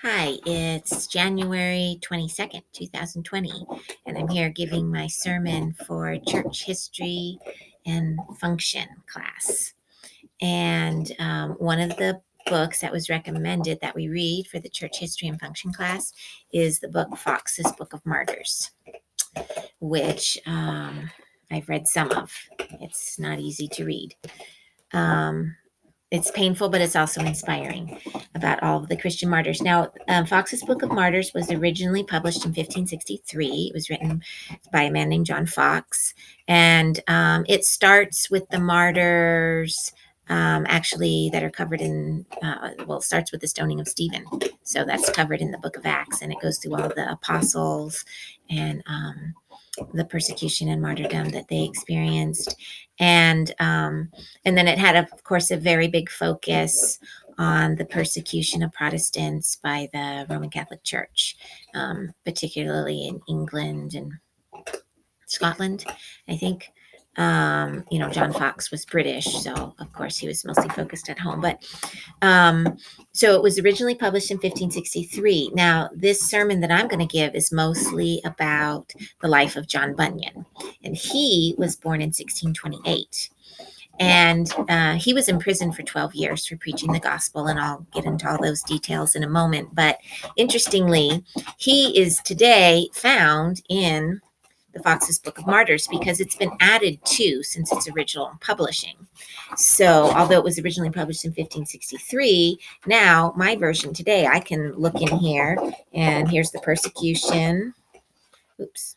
Hi, it's January 22nd, 2020, and I'm here giving my sermon for church history and function class. And one of the books that was recommended that we read for the church history and function class is the book Foxe's Book of Martyrs, which I've read some of. It's not easy to read. It's painful, but it's also inspiring about all of the Christian martyrs. Now, Foxe's Book of Martyrs was originally published in 1563. It was written by a man named John Foxe, and it starts with the martyrs actually that are covered in, it starts with the stoning of Stephen. So that's covered in the book of Acts, and it goes through all the apostles and the persecution and martyrdom that they experienced. And then it had, of course, a very big focus on the persecution of Protestants by the Roman Catholic Church, particularly in England and Scotland, I think. John Foxe was British, so of course he was mostly focused at home. But so it was originally published in 1563. Now, this sermon that I'm going to give is mostly about the life of John Bunyan, and he was born in 1628. And he was in prison for 12 years for preaching the gospel, and I'll get into all those details in a moment. But interestingly, he is today found in the Foxe's Book of Martyrs because it's been added to since its original publishing. So although it was originally published in 1563, now my version today, I can look in here, and here's the persecution. Oops,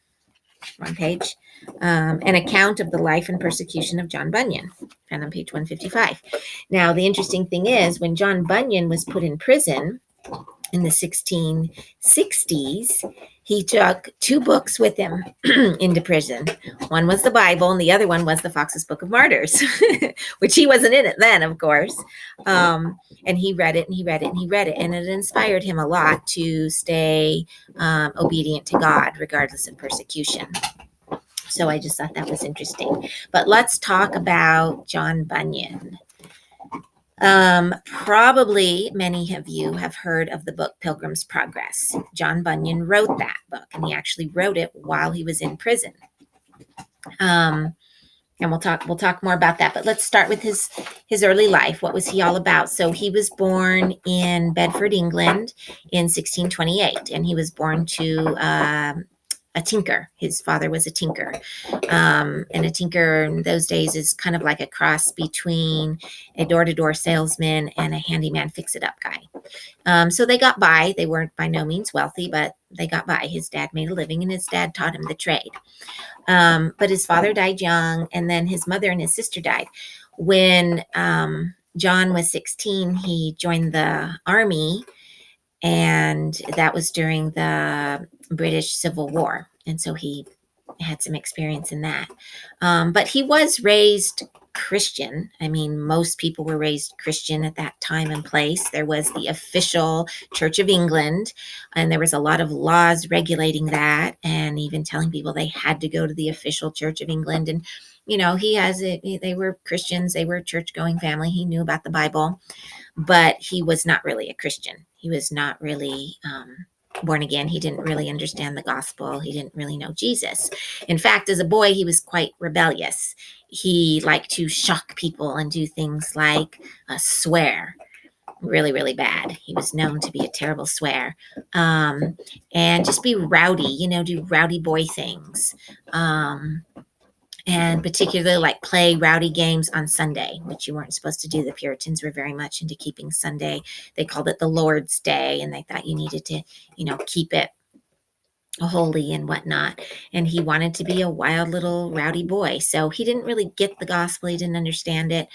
wrong page. An account of the life and persecution of John Bunyan, found on page 155. Now, the interesting thing is, when John Bunyan was put in prison in the 1660s, he took two books with him into prison. One was the Bible, and the other one was the Foxe's Book of Martyrs, which he wasn't in it then, of course. And he read it, and he read it, and he read it, and it inspired him a lot to stay obedient to God, regardless of persecution. So I just thought that was interesting. But let's talk about John Bunyan. Probably many of you have heard of the book Pilgrim's Progress. John Bunyan wrote that book, and he actually wrote it while he was in prison. And we'll talk more about that. But let's start with his early life. What was he all about? So he was born in Bedford, England, in 1628, and he was born to a tinker. His father was a tinker. And a tinker in those days is kind of like a cross between a door-to-door salesman and a handyman fix-it-up guy. So they got by. They weren't by no means wealthy, but they got by. His dad made a living, and his dad taught him the trade. But his father died young, and then his mother and his sister died. When John was 16, he joined the army, and that was during the British Civil War. And so he had some experience in that. But he was raised Christian. I mean, most people were raised Christian at that time and place. There was the official Church of England, and there was a lot of laws regulating that, and even telling people they had to go to the official Church of England. And, they were Christians. They were a church-going family. He knew about the Bible, but he was not really a Christian. He was not really born again. He didn't really understand the gospel. He didn't really know Jesus. In fact, as a boy, he was quite rebellious. He liked to shock people and do things like swear really, really bad. He was known to be a terrible swear, and just be rowdy, do rowdy boy things. And particularly like play rowdy games on Sunday, which you weren't supposed to do. The Puritans were very much into keeping Sunday. They called it the Lord's Day, and they thought you needed to, keep it holy and whatnot. And he wanted to be a wild little rowdy boy. So he didn't really get the gospel. He didn't understand it.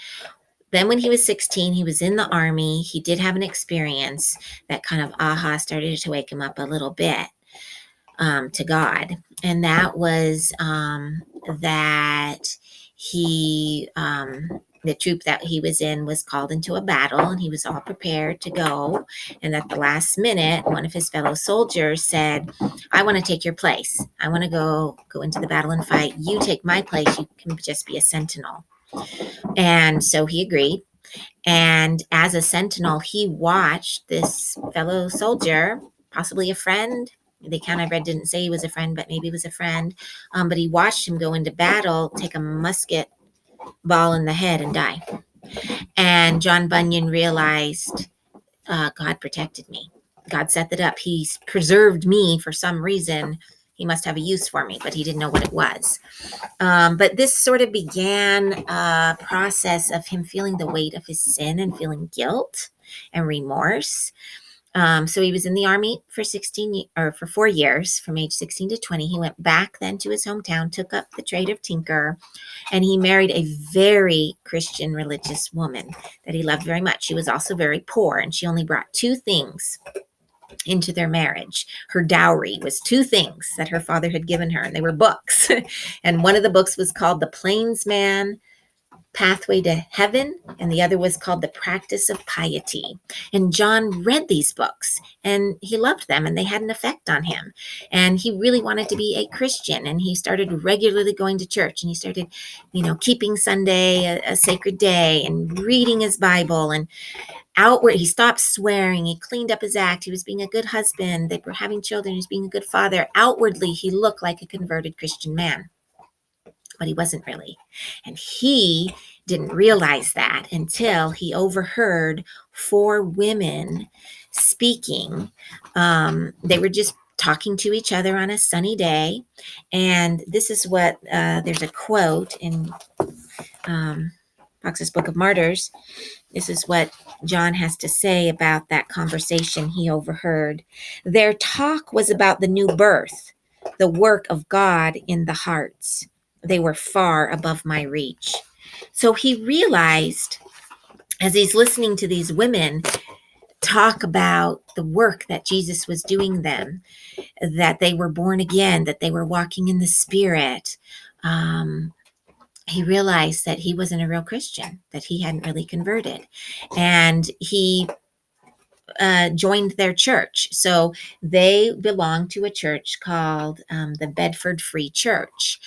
Then when he was 16, he was in the army. He did have an experience that kind of started to wake him up a little bit to God. And that was that he, the troop that he was in was called into a battle, and he was all prepared to go. And at the last minute, one of his fellow soldiers said, I want to take your place. I want to go into the battle and fight. You take my place. You can just be a sentinel. And so he agreed. And as a sentinel, he watched this fellow soldier, possibly a friend. The account I read didn't say he was a friend, but maybe he was a friend. But he watched him go into battle, take a musket ball in the head, and die. And John Bunyan realized, God protected me. God set that up. He preserved me for some reason. He must have a use for me, but he didn't know what it was. But this sort of began a process of him feeling the weight of his sin and feeling guilt and remorse. So he was in the army for 4 years, from age 16 to 20. He went back then to his hometown, took up the trade of tinker, and he married a very Christian religious woman that he loved very much. She was also very poor, and she only brought 2 things into their marriage. Her dowry was 2 things that her father had given her, and they were books. And one of the books was called The Plainsman Pathway to Heaven, and the other was called The Practice of Piety. And John read these books, and he loved them, and they had an effect on him. And he really wanted to be a Christian, and he started regularly going to church, and he started, keeping Sunday a sacred day, and reading his Bible, and outward, he stopped swearing. He cleaned up his act. He was being a good husband. They were having children. He was being a good father. Outwardly, he looked like a converted Christian man, but he wasn't really. And he didn't realize that until he overheard 4 women speaking. They were just talking to each other on a sunny day. And this is what, there's a quote in Foxe's Book of Martyrs. This is what John has to say about that conversation he overheard. Their talk was about the new birth, the work of God in the hearts. They were far above my reach. So he realized, as he's listening to these women talk about the work that Jesus was doing them, that they were born again, that they were walking in the Spirit, he realized that he wasn't a real Christian, that he hadn't really converted. And he joined their church. So they belonged to a church called the Bedford Free Church.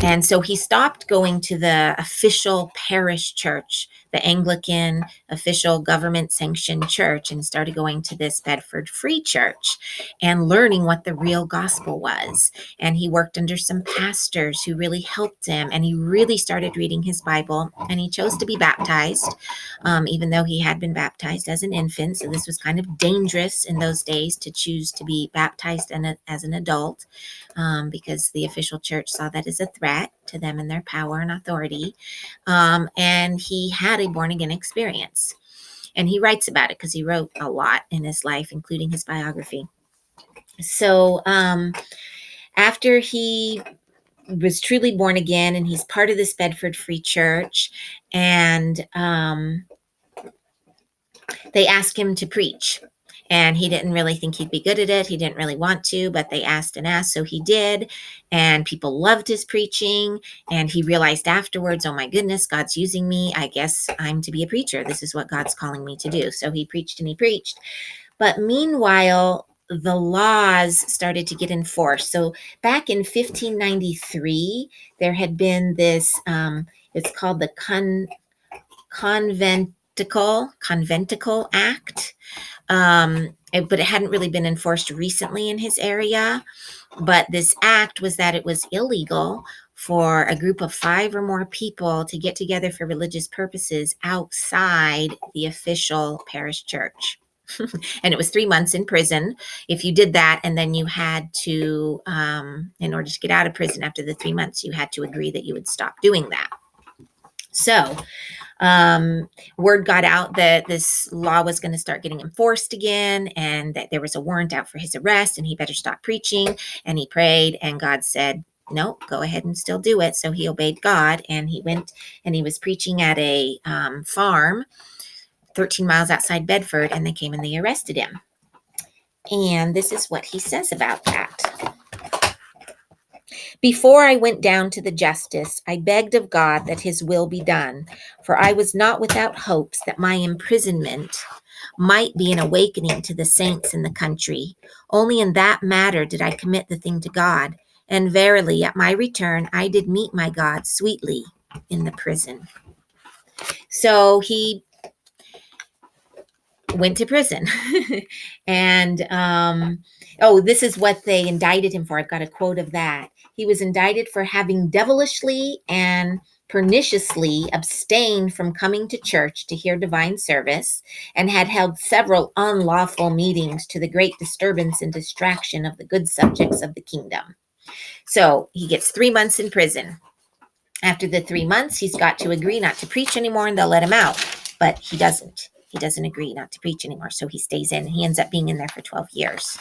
And so he stopped going to the official parish church, the Anglican official government sanctioned church, and started going to this Bedford Free Church and learning what the real gospel was. And he worked under some pastors who really helped him, and he really started reading his Bible, and he chose to be baptized, even though he had been baptized as an infant. So this was kind of dangerous in those days to choose to be baptized as an adult, because the official church saw that as a threat to them and their power and authority. And he had a born-again experience. And he writes about it because he wrote a lot in his life, including his biography. So after he was truly born again, and he's part of this Bedford Free Church, and they asked him to preach. And he didn't really think he'd be good at it. He didn't really want to, but they asked and asked, so he did. And people loved his preaching. And he realized afterwards, oh my goodness, God's using me. I guess I'm to be a preacher. This is what God's calling me to do. So he preached and he preached. But meanwhile, the laws started to get enforced. So back in 1593, there had been this, it's called the Conventicle Act. But it hadn't really been enforced recently in his area. But this act was that it was illegal for a group of 5 or more people to get together for religious purposes outside the official parish church. And it was 3 months in prison if you did that. And then you had to, in order to get out of prison after the 3 months, you had to agree that you would stop doing that. So word got out that this law was going to start getting enforced again, and that there was a warrant out for his arrest, and he better stop preaching. And he prayed, and God said, no, go ahead and still do it. So he obeyed God, and he went and he was preaching at a farm 13 miles outside Bedford, and they came and they arrested him. And this is what he says about that. Before I went down to the justice, I begged of God that his will be done, for I was not without hopes that my imprisonment might be an awakening to the saints in the country. Only in that matter did I commit the thing to God, and verily at my return I did meet my God sweetly in the prison. So he went to prison. And this is what they indicted him for. I've got a quote of that. He was indicted for having devilishly and perniciously abstained from coming to church to hear divine service, and had held several unlawful meetings to the great disturbance and distraction of the good subjects of the kingdom. So he gets 3 months in prison. After the 3 months, he's got to agree not to preach anymore, and they'll let him out. But he doesn't. He doesn't agree not to preach anymore, so he stays in. He ends up being in there for 12 years.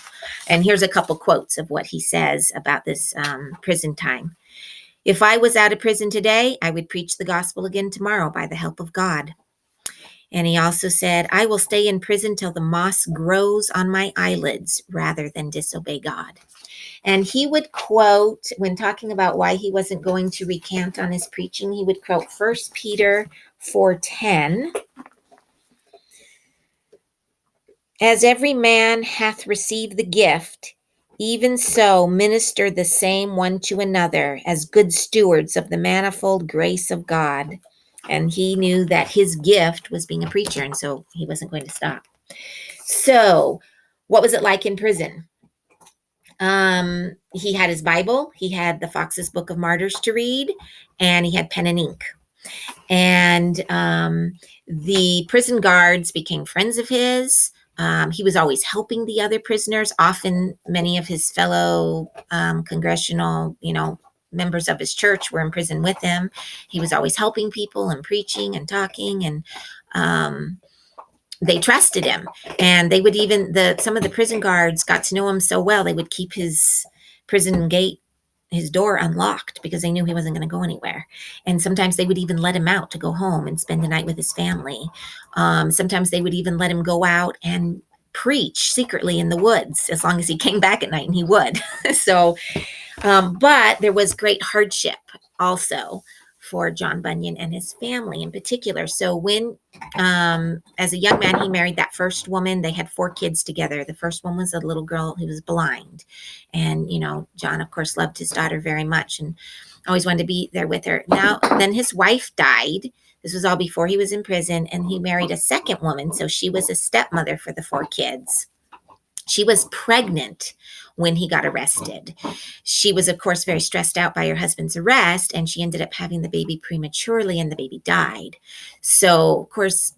And here's a couple quotes of what he says about this prison time. If I was out of prison today, I would preach the gospel again tomorrow by the help of God. And he also said, I will stay in prison till the moss grows on my eyelids rather than disobey God. And he would quote, when talking about why he wasn't going to recant on his preaching, he would quote 1 Peter 4:10. As every man hath received the gift, even so minister the same one to another as good stewards of the manifold grace of God. And he knew that his gift was being a preacher, and so he wasn't going to stop. So what was it like in prison? He had his Bible, he had the Foxe's Book of Martyrs to read, and he had pen and ink. And the prison guards became friends of his. He was always helping the other prisoners. Often many of his fellow congregational, members of his church were in prison with him. He was always helping people and preaching and talking, and they trusted him. And they would even, some of the prison guards got to know him so well, they would keep his prison gate, his door unlocked, because they knew he wasn't going to go anywhere. And sometimes they would even let him out to go home and spend the night with his family. Sometimes they would even let him go out and preach secretly in the woods, as long as he came back at night, and he would. So, but there was great hardship also for John Bunyan and his family in particular. So when, as a young man, he married that first woman, they had 4 kids together. The first one was a little girl who was blind. And, John, of course, loved his daughter very much and always wanted to be there with her. Then his wife died. This was all before he was in prison, and he married a second woman. So she was a stepmother for the 4 kids. She was pregnant when he got arrested. She was, of course, very stressed out by her husband's arrest, and she ended up having the baby prematurely, and the baby died. So, of course,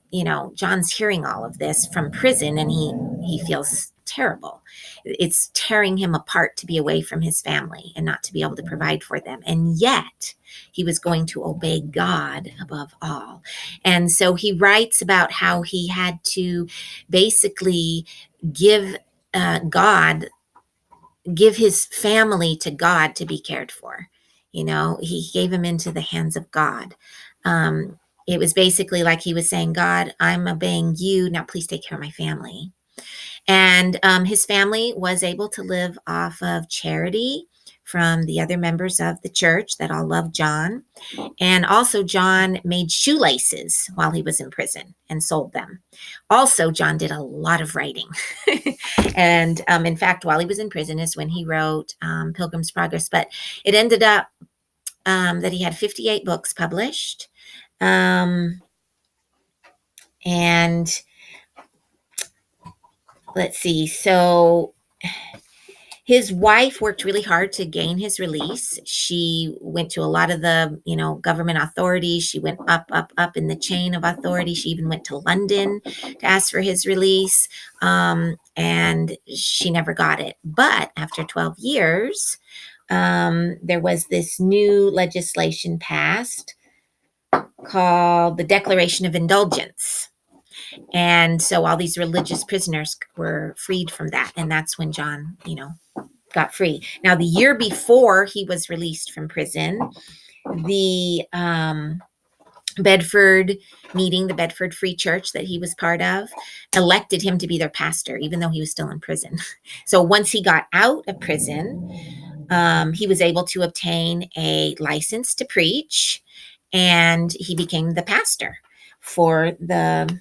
John's hearing all of this from prison, and he feels terrible. It's tearing him apart to be away from his family and not to be able to provide for them. And yet he was going to obey God above all. And so he writes about how he had to basically give his family to God to be cared for. He gave him into the hands of God. It was basically like he was saying, God, I'm obeying you. Now please take care of my family. And his family was able to live off of charity from the other members of the church that all loved John. And also John made shoelaces while he was in prison and sold them. Also, John did a lot of writing. And in fact, while he was in prison is when he wrote Pilgrim's Progress. But it ended up that he had 58 books published. And let's see. So his wife worked really hard to gain his release. She went to a lot of the, government authorities. She went up in the chain of authority. She even went to London to ask for his release. And she never got it. But after 12 years, there was this new legislation passed called the Declaration of Indulgence. And so all these religious prisoners were freed from that. And that's when John, got free. Now, the year before he was released from prison, the Bedford meeting, the Bedford Free Church that he was part of, elected him to be their pastor, even though he was still in prison. So once he got out of prison, he was able to obtain a license to preach, and he became the pastor for the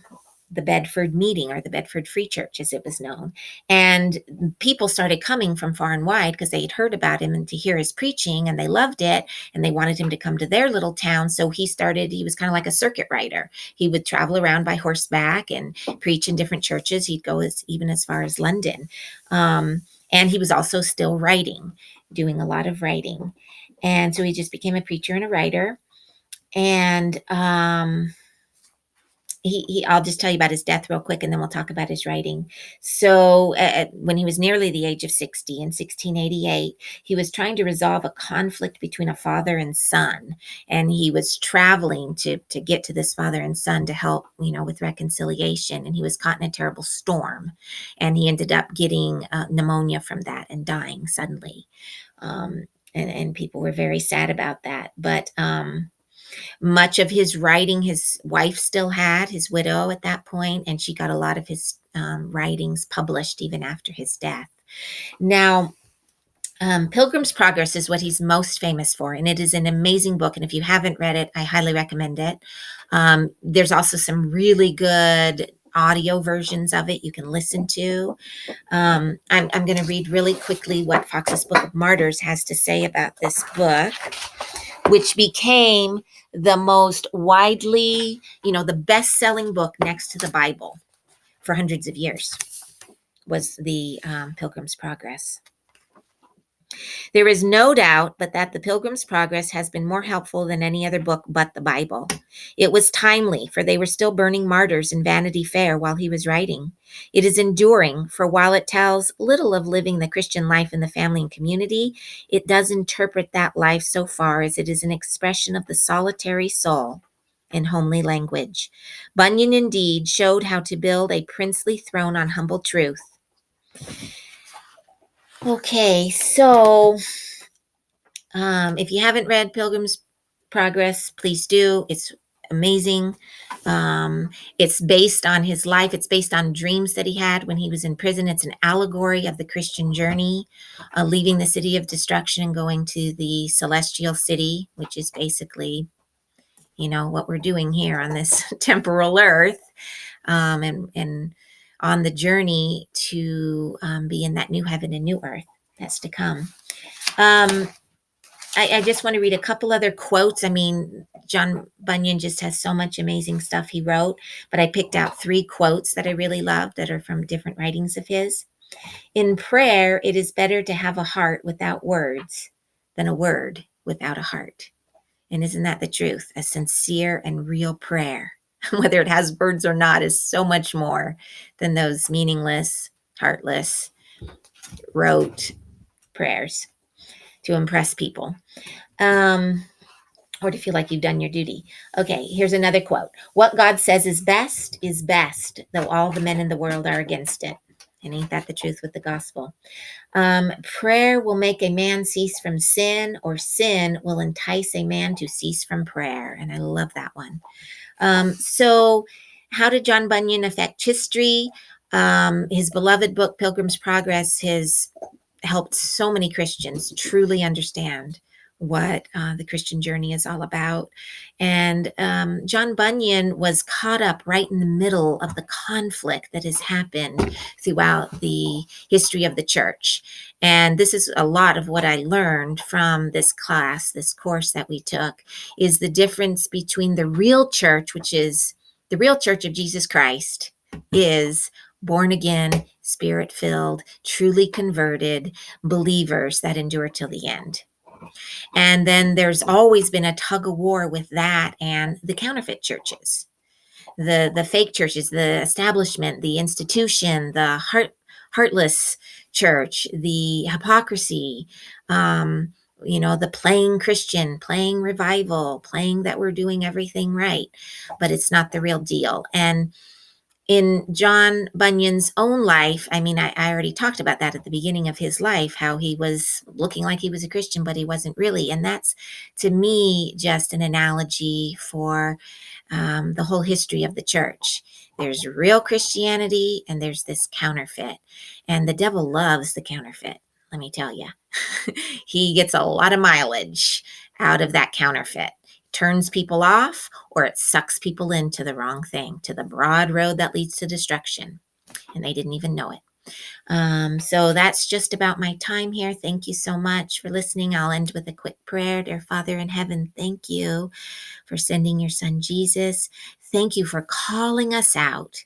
the Bedford Meeting, or the Bedford Free Church, as it was known. And people started coming from far and wide because they'd heard about him and to hear his preaching, and they loved it, and they wanted him to come to their little town. So he was kind of like a circuit rider. He would travel around by horseback and preach in different churches. He'd go even as far as London. And he was also still writing, doing a lot of writing. And so he just became a preacher and a writer. And I'll just tell you about his death real quick, and then we'll talk about his writing. So when he was nearly the age of 60 in 1688, he was trying to resolve a conflict between a father and son. And he was traveling to get to this father and son to help, with reconciliation. And he was caught in a terrible storm. And he ended up getting pneumonia from that and dying suddenly. And people were very sad about that. But much of his writing, his wife still had, his widow at that point, and she got a lot of his writings published even after his death. Now, Pilgrim's Progress is what he's most famous for, and it is an amazing book. And if you haven't read it, I highly recommend it. There's also some really good audio versions of it you can listen to. I'm going to read really quickly what Foxe's Book of Martyrs has to say about this book, which became the most widely, the best-selling book next to the Bible for hundreds of years, was the Pilgrim's Progress. There is no doubt but that the Pilgrim's Progress has been more helpful than any other book but the Bible. It was timely, for they were still burning martyrs in Vanity Fair while he was writing. It is enduring, for while it tells little of living the Christian life in the family and community, it does interpret that life so far as it is an expression of the solitary soul in homely language. Bunyan indeed showed how to build a princely throne on humble truth. Okay, so if you haven't read Pilgrim's Progress, please do. It's amazing. It's based on his life. It's based on dreams that he had when he was in prison. It's an allegory of the Christian journey, leaving the city of destruction and going to the celestial city, which is basically, what we're doing here on this temporal earth, and on the journey to be in that new heaven and new earth that's to come. I just want to read a couple other quotes. John Bunyan just has so much amazing stuff he wrote, but I picked out 3 quotes that I really love that are from different writings of his. In prayer, it is better to have a heart without words than a word without a heart. And isn't that the truth? A sincere and real prayer, whether it has words or not, is so much more than those meaningless, heartless, rote prayers to impress people, or to feel like you've done your duty. Okay, here's another quote. What God says is best, though all the men in the world are against it. And ain't that the truth with the gospel? Prayer will make a man cease from sin, or sin will entice a man to cease from prayer. And I love that one. So how did John Bunyan affect history? His beloved book, Pilgrim's Progress, has helped so many Christians truly understand what the Christian journey is all about. And John Bunyan was caught up right in the middle of the conflict that has happened throughout the history of the church. And this is a lot of what I learned from this course that we took, is the difference between the real church, which is the real church of Jesus Christ, is born again, spirit-filled, truly converted believers that endure till the end. And then there's always been a tug of war with that and the counterfeit churches, the fake churches, the establishment, the institution, the heartless church, the hypocrisy, the playing Christian, playing revival, playing that we're doing everything right, but it's not the real deal. And in John Bunyan's own life, I already talked about that at the beginning of his life, how he was looking like he was a Christian, but he wasn't really. And that's, to me, just an analogy for the whole history of the church. There's real Christianity and there's this counterfeit. And the devil loves the counterfeit, let me tell you. He gets a lot of mileage out of that counterfeit. turns people off or it sucks people into the wrong thing, to the broad road that leads to destruction. And they didn't even know it. So that's just about my time here. Thank you so much for listening. I'll end with a quick prayer. Dear Father in heaven, thank you for sending your son Jesus. Thank you for calling us out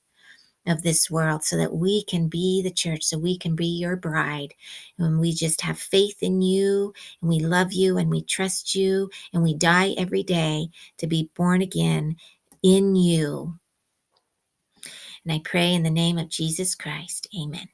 of this world so that we can be the church, so we can be your bride. And we just have faith in you, and we love you, and we trust you, and we die every day to be born again in you. And I pray in the name of Jesus Christ. Amen.